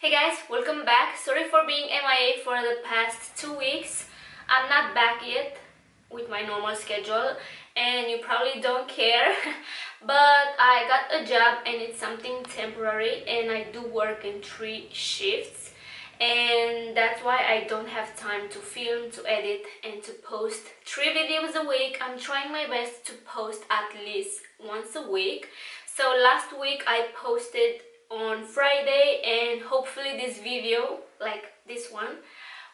Hey guys, welcome back. Sorry for being MIA for the past 2 weeks. I'm not back yet with my normal schedule and you probably don't care but I got a job and it's something temporary and I do work in 3 shifts and that's why I don't have time to film, to edit and to post 3 videos a week. I'm trying my best to post at least once a week. So last week I posted on Friday and hopefully this video, like this one,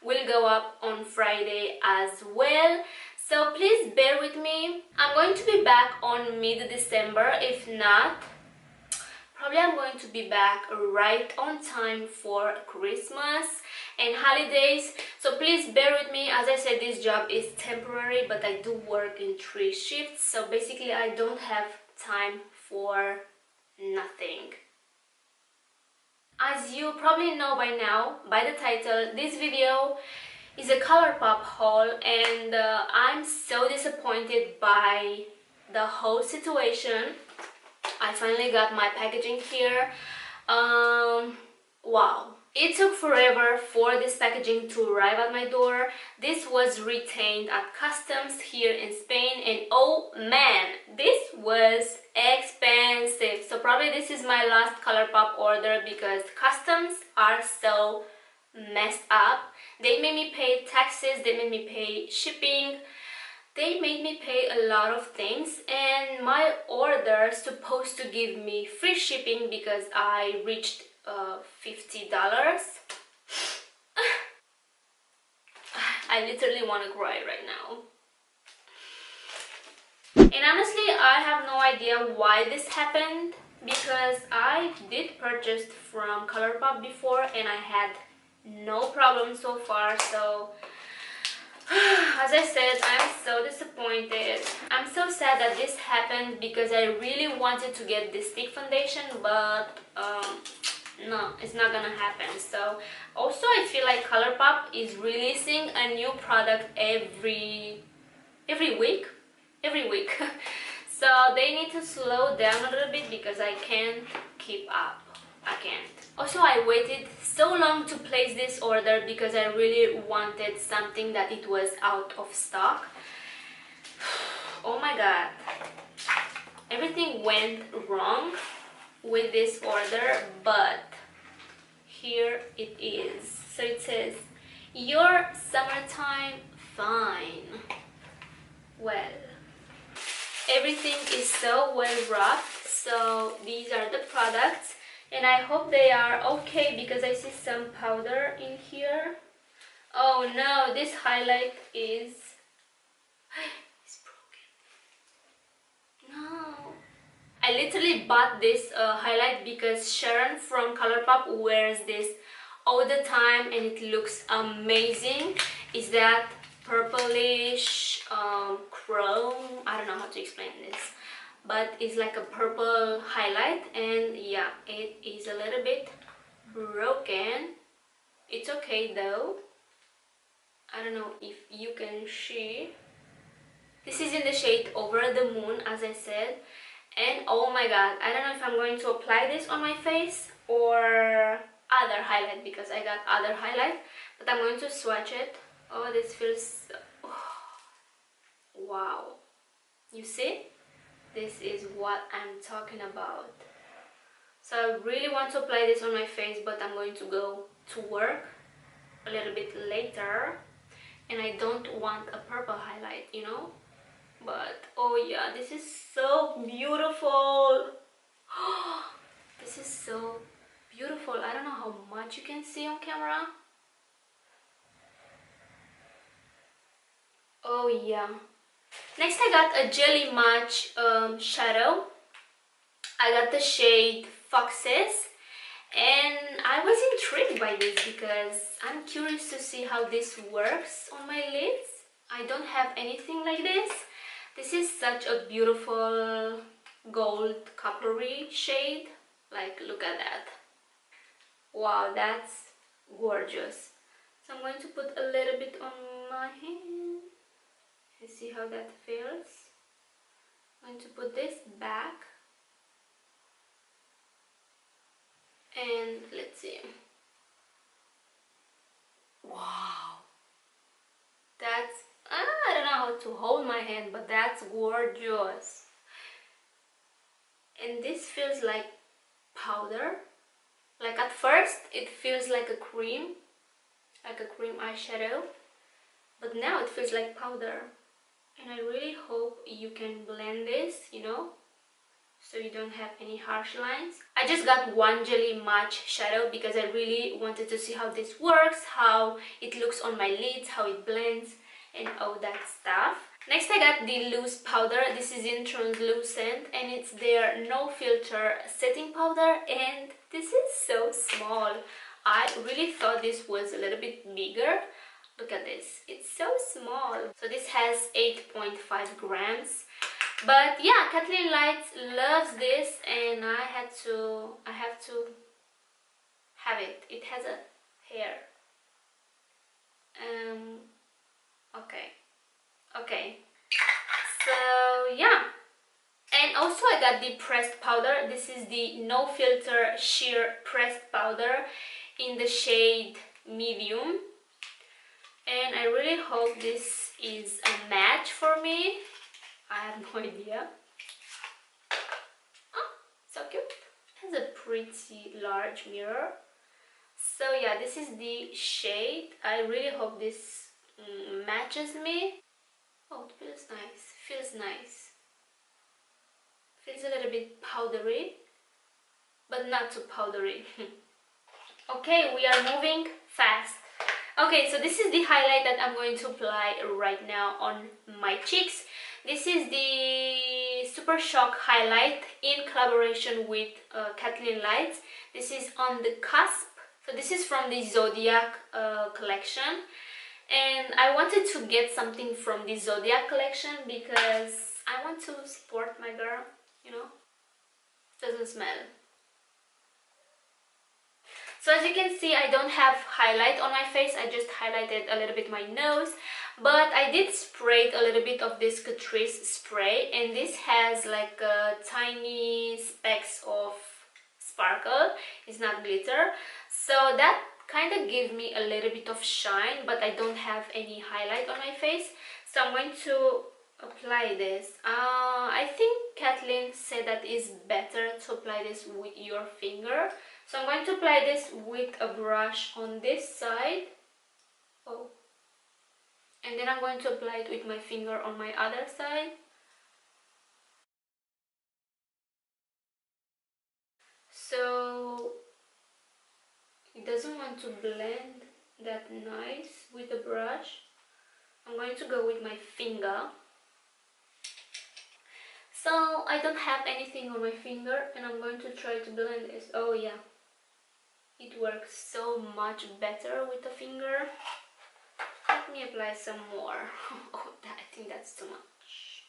will go up on Friday as well. So please bear with me. I'm going to be back on mid-December. If not, probably I'm going to be back right on time for Christmas and holidays. So please bear with me. As I said, this job is temporary, but I do work in 3 shifts. So basically I don't have time for nothing. As you probably know by now, by the title, this video is a Colourpop haul and I'm so disappointed by the whole situation. I finally got my packaging here. Wow. It took forever for this packaging to arrive at my door. This was retained at customs here in Spain and oh man, this was expensive. So probably this is my last Colourpop order because customs are so messed up. They made me pay taxes, they made me pay shipping, they made me pay a lot of things and my order supposed to give me free shipping because I reached $50. I literally want to cry right now. And honestly, I have no idea why this happened because I did purchase from Colourpop before and I had no problem so far. So as I said, I'm so disappointed. I'm so sad that this happened because I really wanted to get this stick foundation, but no, it's not gonna happen. So also I feel like Colourpop is releasing a new product every week. So they need to slow down a little bit because I can't keep up. I can't. Also, I waited so long to place this order because I really wanted something that it was out of stock. Oh my god. Everything went wrong with this order, but here it is. So it says, your summertime fine. Well, everything is so well wrapped. So these are the products and I hope they are okay because I see some powder in here. Oh no, this highlight is broken. No. I literally bought this highlight because Sharon from Colourpop wears this all the time and it looks amazing. Is that purplish chrome? I don't know how to explain this, but it's like a purple highlight and yeah, it is a little bit broken. It's okay though. I don't know if you can see. This is in the shade Over the Moon, as I said. And oh my god, I don't know if I'm going to apply this on my face or other highlight because I got other highlight, but I'm going to swatch it. Oh, this feels oh, wow. You see? This is what I'm talking about. So I really want to apply this on my face, but I'm going to go to work a little bit later and I don't want a purple highlight, you know? But oh yeah, this is so beautiful. This is so beautiful. I don't know how much you can see on camera. Oh yeah. Next I got a Jelly Match shadow. I got the shade Foxes and I was intrigued by this because I'm curious to see how this works on my lids. I don't have anything like this. This is such a beautiful gold coppery shade. Like, look at that. Wow, that's gorgeous. So I'm going to put a little bit on my hand and see how that feels. I'm going to put this back and let's see. how to hold my hand, but that's gorgeous. And this feels like powder. Like at first it feels like a cream eyeshadow, but now it feels like powder. And I really hope you can blend this, you know, so you don't have any harsh lines. I just got one Jelly Match shadow because I really wanted to see how this works, how it looks on my lids, how it blends, and all that stuff. Next I got the loose powder. This is in translucent and it's their no filter setting powder, and this is so small. I really thought this was a little bit bigger. Look at this, it's so small. So this has 8.5 grams. But yeah, Kathleen Lights loves this and I have to have it. It has a hair. Okay. So yeah. And also I got the pressed powder. This is the No Filter Sheer Pressed Powder in the shade Medium. And I really hope this is a match for me. I have no idea. Oh, so cute. It has a pretty large mirror. So yeah, this is the shade. I really hope this matches me. Oh, it feels nice. Feels nice. Feels a little bit powdery, but not too powdery. Okay, we are moving fast. Okay, so this is the highlight that I'm going to apply right now on my cheeks. This is the Super Shock highlight in collaboration with Kathleen Lights. This is on the cusp. So this is from the Zodiac collection. And I wanted to get something from the Zodiac collection because I want to support my girl, you know. Doesn't smell. So as you can see, I don't have highlight on my face. I just highlighted a little bit my nose. But I did spray a little bit of this Catrice spray. And this has like tiny specks of sparkle. It's not glitter. So that kind of gave me a little bit of shine. But I don't have any highlight on my face. So I'm going to apply this. I think Kathleen said that it's better to apply this with your finger. So I'm going to apply this with a brush on this side. Oh. And then I'm going to apply it with my finger on my other side. So it doesn't want to blend that nice with the brush. I'm going to go with my finger. So I don't have anything on my finger and I'm going to try to blend this. Oh yeah. It works so much better with the finger. Let me apply some more. Oh, I think that's too much.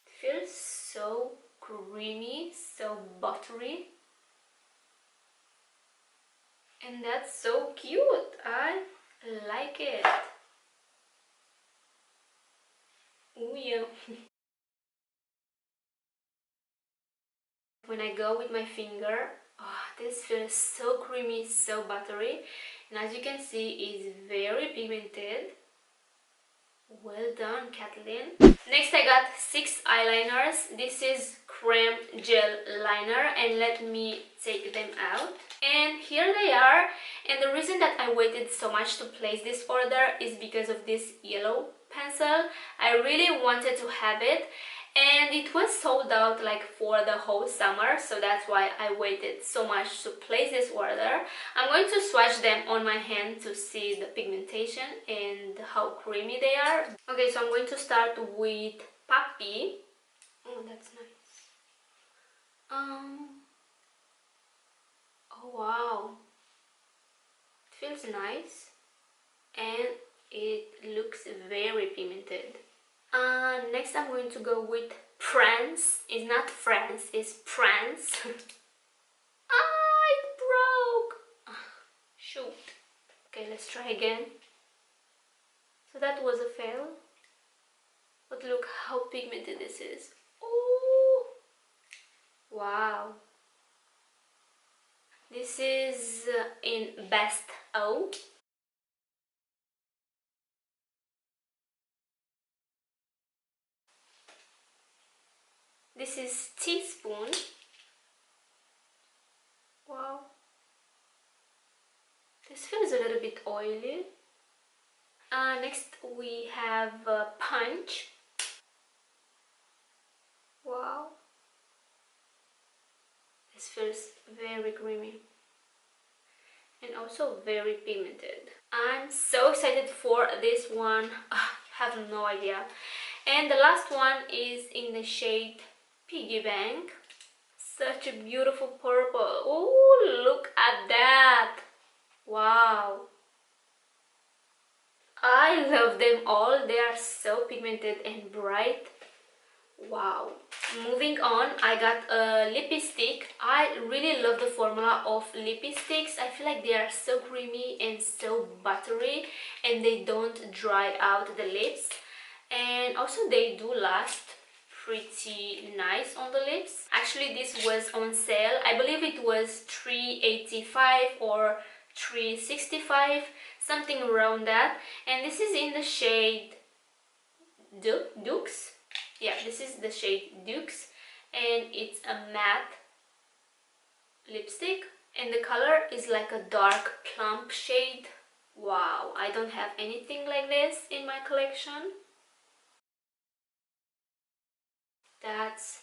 It feels so creamy, so buttery. And that's so cute. I like it. Oh yeah. When I go with my finger, oh, this feels so creamy, so buttery. And as you can see, it's very pigmented. Well done, Kathleen. Next I got 6 eyeliners. This is creme gel liner and let me take them out. And here they are. And the reason that I waited so much to place this order is because of this yellow pencil. I really wanted to have it. And it was sold out like for the whole summer, so that's why I waited so much to place this order. I'm going to swatch them on my hand to see the pigmentation and how creamy they are. Okay, so I'm going to start with Puppy. Oh, that's nice. Oh wow. It feels nice and it looks very pigmented. Next I'm going to go with Prance. It's not France, it's Prance. Ah, it broke! Shoot. Okay, let's try again. So that was a fail. But look how pigmented this is. Oh! Wow. This is in Best O. This is teaspoon. Wow. This feels a little bit oily. Next we have punch. Wow. This feels very creamy and also very pigmented. I'm so excited for this one. Have no idea. And the last one is in the shade Piggy Bank. Such a beautiful purple. Oh, look at that. Wow. I love them all. They are so pigmented and bright. Wow. Moving on, I got a lippy stick. I really love the formula of lippy sticks. I feel like they are so creamy and so buttery, and they don't dry out the lips. And also they do last pretty nice on the lips. Actually, this was on sale. I believe it was $3.85 or $3.65, something around that. And this is in the shade Dukes. Yeah, this is the shade Dukes, and it's a matte lipstick, and the color is like a dark plump shade. Wow, I don't have anything like this in my collection. That's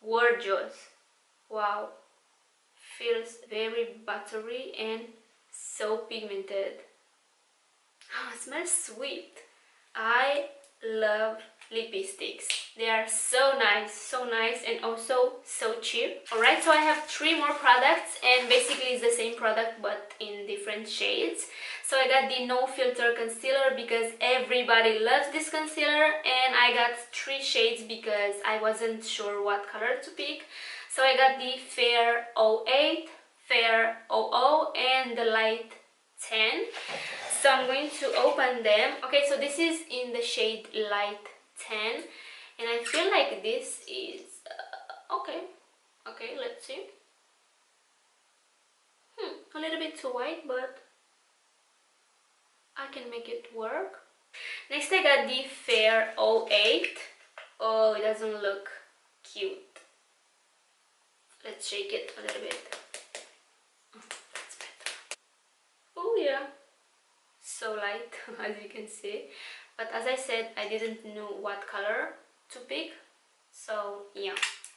gorgeous. Wow, feels very buttery and so pigmented. Oh, it smells sweet. I love lippy sticks. They are so nice, and also so cheap. Alright, so I have 3 more products, and basically it's the same product but in different shades. So I got the No Filter Concealer because everybody loves this concealer, and I got 3 shades because I wasn't sure what color to pick. So I got the Fair 08, Fair 00, and the Light 10. So I'm going to open them. Okay, so this is in the shade Light 10, and I feel like this is okay, let's see. A little bit too white, but I can make it work. Next I got the Fair 08. Oh, it doesn't look cute. Let's shake it a little bit. That's better. Oh yeah, so light as you can see, but as I said, I didn't know what color to pick, so yeah.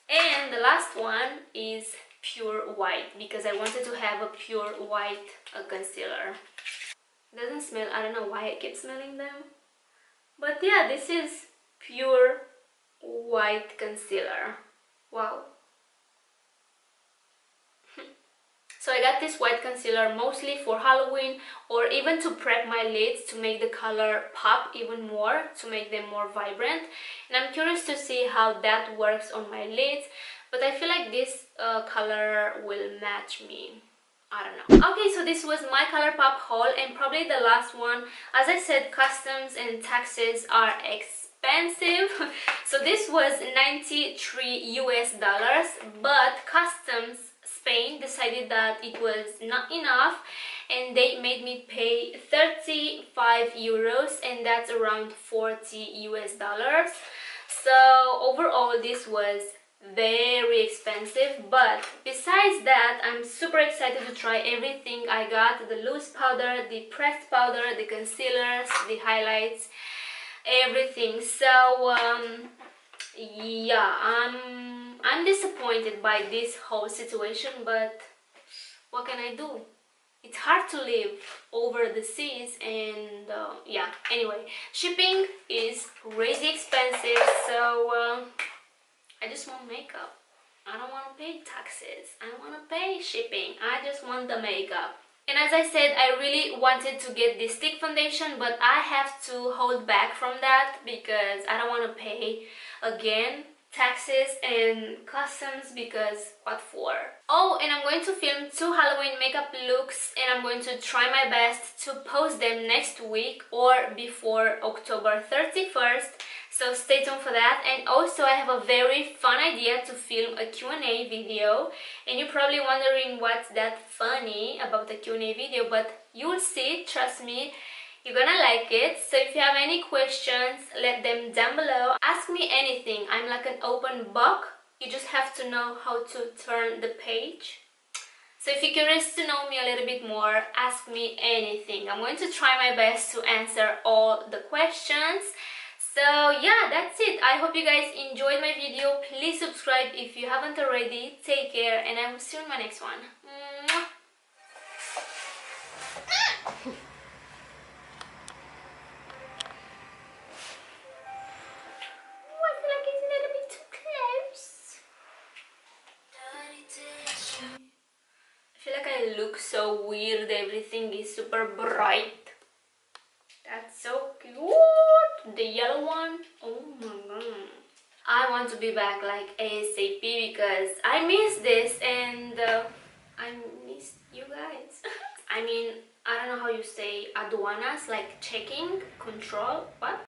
And the last one is pure white because I wanted to have a pure white concealer. It doesn't smell, I don't know why I keep smelling them, but yeah, this is pure white concealer. Wow. So I got this white concealer mostly for Halloween, or even to prep my lids to make the color pop even more, to make them more vibrant. And I'm curious to see how that works on my lids, but I feel like this color will match me. I don't know. Okay, so this was my Colourpop haul, and probably the last one. As I said, customs and taxes are expensive. So this was $93 US, but customs Spain decided that it was not enough, and they made me pay 35 euros, and that's around $40 US. So overall this was very expensive, but besides that, I'm super excited to try everything I got: the loose powder, the pressed powder, the concealers, the highlights, everything. So yeah, I'm disappointed by this whole situation, but what can I do? It's hard to live over the seas, and yeah, anyway, shipping is crazy expensive, so I just want makeup. I don't want to pay taxes, I don't want to pay shipping, I just want the makeup. And as I said, I really wanted to get this stick foundation, but I have to hold back from that because I don't want to pay again taxes and customs, because what for? Oh, and I'm going to film 2 Halloween makeup looks, and I'm going to try my best to post them next week or before October 31st. So stay tuned for that. And also I have a very fun idea to film a Q&A video, and you're probably wondering what's that funny about the Q&A video, but you will see, trust me, You're gonna like it. So if you have any questions, let them down below. Ask me anything. I'm like an open book. You just have to know how to turn the page. So if you're curious to know me a little bit more, ask me anything. I'm going to try my best to answer all the questions. So yeah, that's it. I hope you guys enjoyed my video. Please subscribe if you haven't already. Take care, and I will see you in my next one. Mwah. I feel like it's a little bit too close. I feel like I look so weird. Everything is super bright. That's so cute. The yellow one. Oh my god. I want to be back like ASAP because I miss this and I miss you guys. I mean, I don't know how you say aduanas, like checking, control, what?